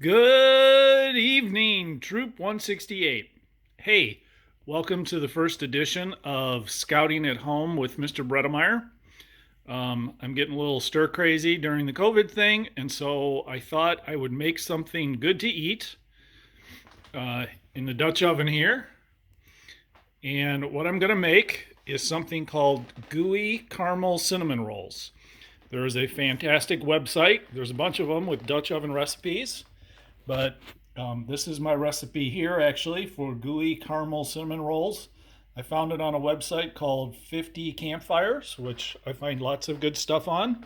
Good evening, Troop 168. Hey, welcome to the first edition of Scouting at Home with Mr. Bredemeier. I'm getting a little stir crazy during the COVID thing, and so I thought I would make something good to eat in the Dutch oven here. And what I'm going to make is something called Gooey Caramel Cinnamon Rolls. There is a fantastic website. There's a bunch of them with Dutch oven recipes. But this is my recipe here actually for gooey caramel cinnamon rolls. I found it on a website called 50 Campfires, which I find lots of good stuff on.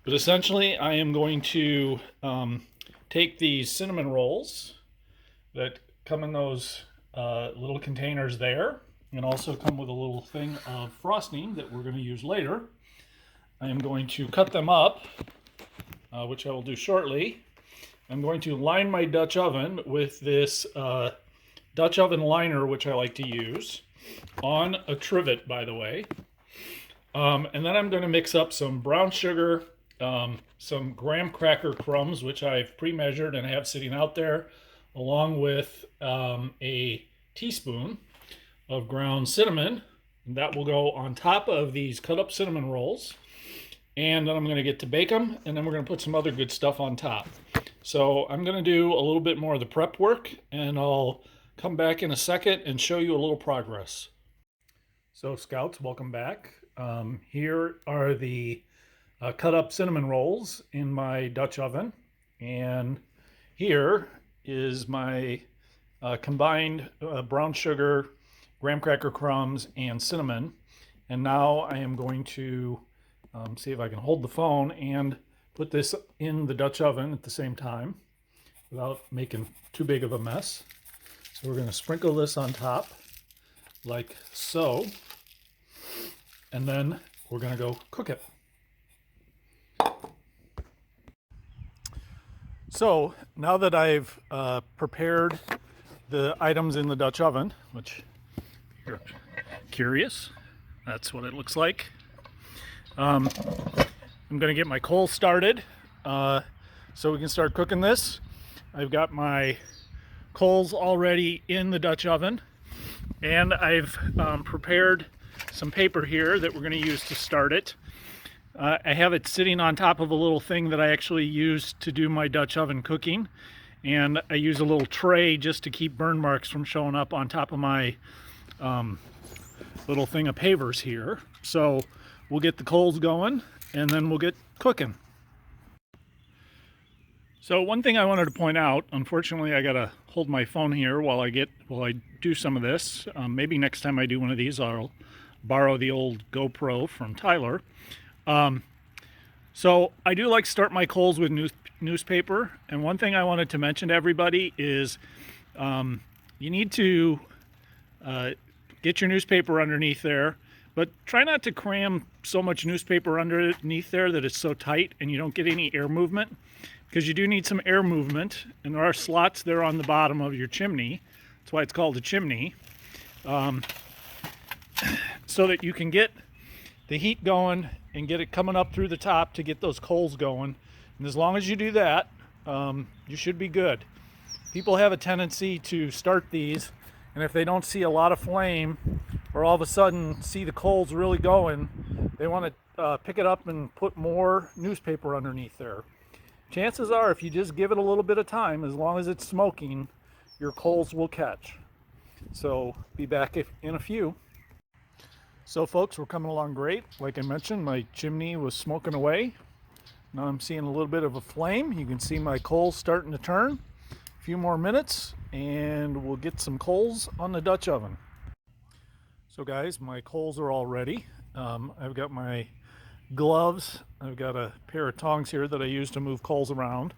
But essentially, I am going to take these cinnamon rolls that come in those little containers there, and also come with a little thing of frosting that we're going to use later. I am going to cut them up, which I will do shortly. I'm going to line my Dutch oven with this Dutch oven liner, which I like to use, on a trivet, by the way. And then I'm going to mix up some brown sugar, some graham cracker crumbs, which I've pre-measured and have sitting out there, along with a teaspoon of ground cinnamon. And that will go on top of these cut up cinnamon rolls. And then I'm going to get to bake them, and then we're going to put some other good stuff on top. So I'm going to do a little bit more of the prep work, and I'll come back in a second and show you a little progress. So Scouts, welcome back. Here are the cut up cinnamon rolls in my Dutch oven, and here is my combined brown sugar, graham cracker crumbs, and cinnamon. And now I am going to see if I can hold the phone and put this in the Dutch oven at the same time without making too big of a mess. So we're going to sprinkle this on top like so, and then we're going to go cook it. So now that I've prepared the items in the Dutch oven, which if you're curious, that's what it looks like. I'm going to get my coal started so we can start cooking this. I've got my coals already in the Dutch oven, and I've prepared some paper here that we're going to use to start it. I have it sitting on top of a little thing that I actually use to do my Dutch oven cooking, and I use a little tray just to keep burn marks from showing up on top of my little thing of pavers here. So we'll get the coals going, and then we'll get cooking. So one thing I wanted to point out, unfortunately I gotta hold my phone here while I do some of this. Maybe next time I do one of these I'll borrow the old GoPro from Tyler. So I do like to start my coals with newspaper, and one thing I wanted to mention to everybody is you need to get your newspaper underneath there, but try not to cram so much newspaper underneath there that it's so tight and you don't get any air movement, because you do need some air movement, and there are slots there on the bottom of your chimney. That's why it's called a chimney, so that you can get the heat going and get it coming up through the top to get those coals going. And as long as you do that, you should be good. People have a tendency to start these, and if they don't see a lot of flame, or all of a sudden see the coals really going, they want to pick it up and put more newspaper underneath there. Chances are, if you just give it a little bit of time, as long as it's smoking, your coals will catch. So be back in a few. So folks, we're coming along great. Like I mentioned, my chimney was smoking away. Now I'm seeing a little bit of a flame. You can see my coals starting to turn. A few more minutes and we'll get some coals on the Dutch oven. So guys, my coals are all ready. I've got my gloves. I've got a pair of tongs here that I use to move coals around.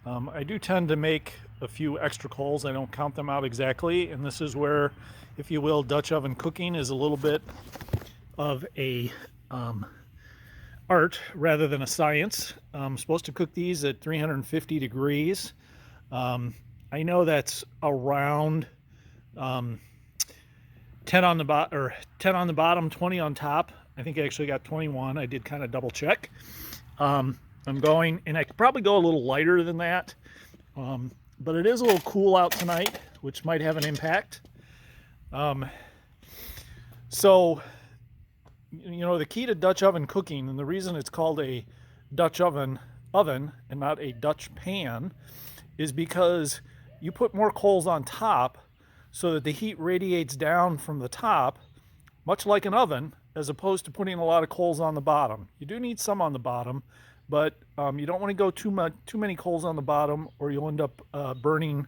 I do tend to make a few extra coals. I don't count them out exactly, and this is where, if you will, Dutch oven cooking is a little bit of a art rather than a science. I'm supposed to cook these at 350 degrees. I know that's around 10 on the bottom, 20 on top. I think I actually got 21. I did kind of double check. I'm going, and I could probably go a little lighter than that. but it is a little cool out tonight, which might have an impact. So, you know, the key to Dutch oven cooking, and the reason it's called a Dutch oven and not a Dutch pan, is because you put more coals on top so that the heat radiates down from the top, much like an oven, as opposed to putting a lot of coals on the bottom. You do need some on the bottom, but you don't want to go too many coals on the bottom, or you'll end up burning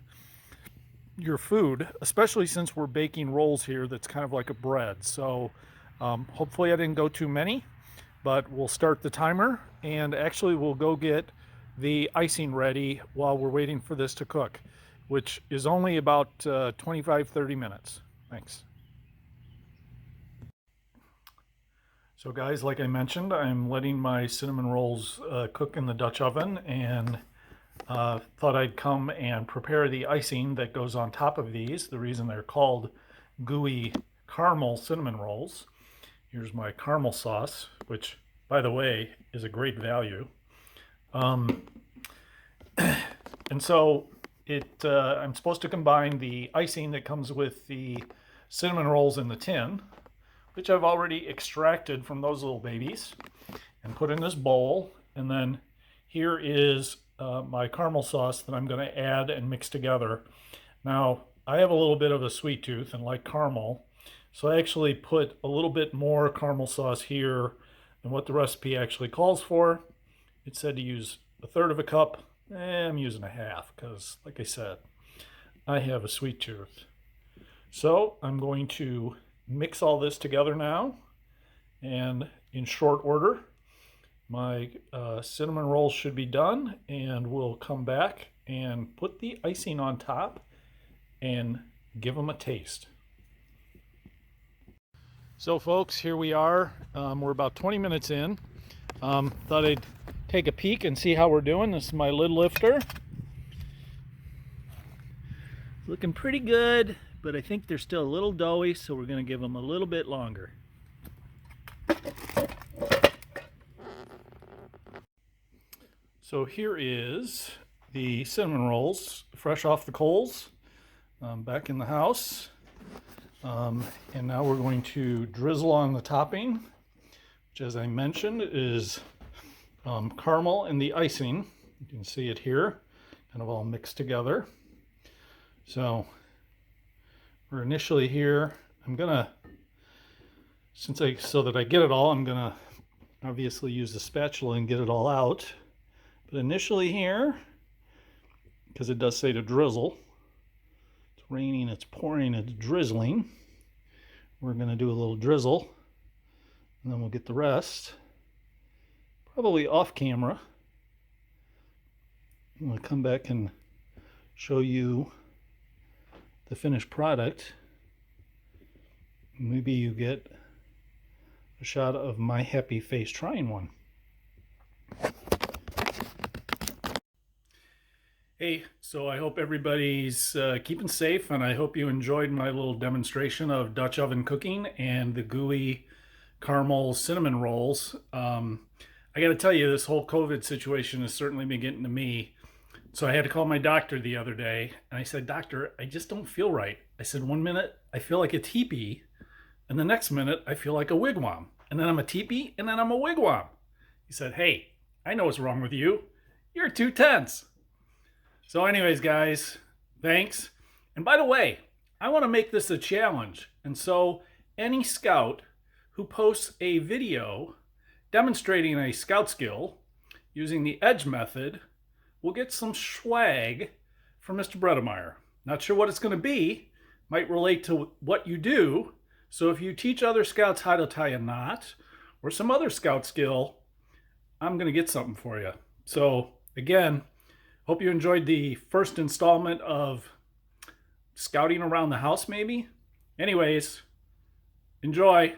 your food, especially since we're baking rolls here that's kind of like a bread. So hopefully I didn't go too many, but we'll start the timer, and actually we'll go get the icing ready while we're waiting for this to cook, which is only about 25-30 minutes. Thanks. So guys, like I mentioned, I'm letting my cinnamon rolls cook in the Dutch oven, and thought I'd come and prepare the icing that goes on top of these. The reason they're called Gooey Caramel Cinnamon Rolls. Here's my caramel sauce, which, by the way, is a great value. And so I'm supposed to combine the icing that comes with the cinnamon rolls in the tin, which I've already extracted from those little babies, and put in this bowl. And then here is my caramel sauce that I'm going to add and mix together. Now, I have a little bit of a sweet tooth and like caramel, so I actually put a little bit more caramel sauce here than what the recipe actually calls for. It said to use 1/3 of a cup. I'm using 1/2 because, like I said, I have a sweet tooth. So I'm going to mix all this together now, and in short order, my cinnamon rolls should be done, and we'll come back and put the icing on top and give them a taste. So folks, here we are. We're about 20 minutes in. Thought I'd take a peek and see how we're doing. This is my lid lifter. Looking pretty good, but I think they're still a little doughy, so we're going to give them a little bit longer. So here is the cinnamon rolls, fresh off the coals, back in the house. And now we're going to drizzle on the topping, which, as I mentioned, is caramel and the icing. You can see it here, kind of all mixed together. So we're initially here. I'm gonna, so that I get it all, I'm gonna obviously use the spatula and get it all out. But initially here, because it does say to drizzle, it's raining, it's pouring, it's drizzling. We're gonna do a little drizzle, and then we'll get the rest, probably off camera. I'm gonna come back and show you the finished product. Maybe you get a shot of my happy face trying one. Hey, so I hope everybody's keeping safe, and I hope you enjoyed my little demonstration of Dutch oven cooking and the Gooey Caramel Cinnamon Rolls. I got to tell you, this whole COVID situation has certainly been getting to me. So I had to call my doctor the other day, and I said, "Doctor, I just don't feel right." I said, "1 minute I feel like a teepee, and the next minute I feel like a wigwam, and then I'm a teepee, and then I'm a wigwam." He said, "Hey, I know what's wrong with you. You're too tense." So anyways, guys, thanks. And by the way, I want to make this a challenge. And so any scout who posts a video demonstrating a scout skill using the edge method will get some swag from Mr. Bredemeier. Not sure what it's going to be. Might relate to what you do. So if you teach other scouts how to tie a knot or some other scout skill, I'm going to get something for you. So again, hope you enjoyed the first installment of scouting around the house, maybe. Anyways, enjoy.